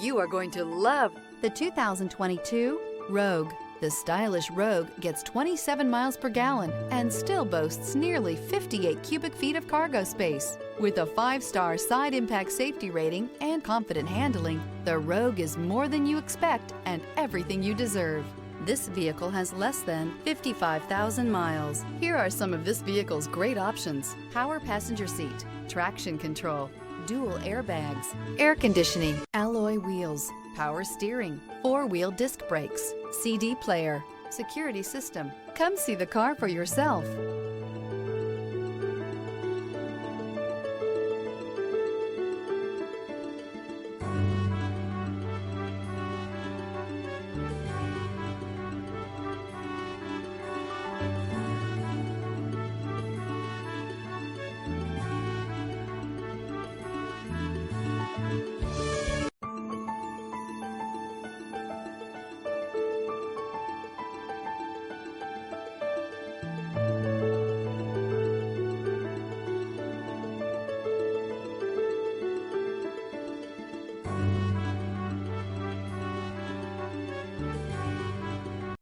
You are going to love the 2022 Rogue. The stylish Rogue gets 27 miles per gallon and still boasts nearly 58 cubic feet of cargo space. With a 5-star side impact safety rating and confident handling, the Rogue is more than you expect and everything you deserve. This vehicle has less than 55,000 miles. Here are some of this vehicle's great options: power passenger seat, traction control, dual airbags, air conditioning, alloy wheels, power steering, 4-wheel disc brakes, CD player, security system. Come see the car for yourself.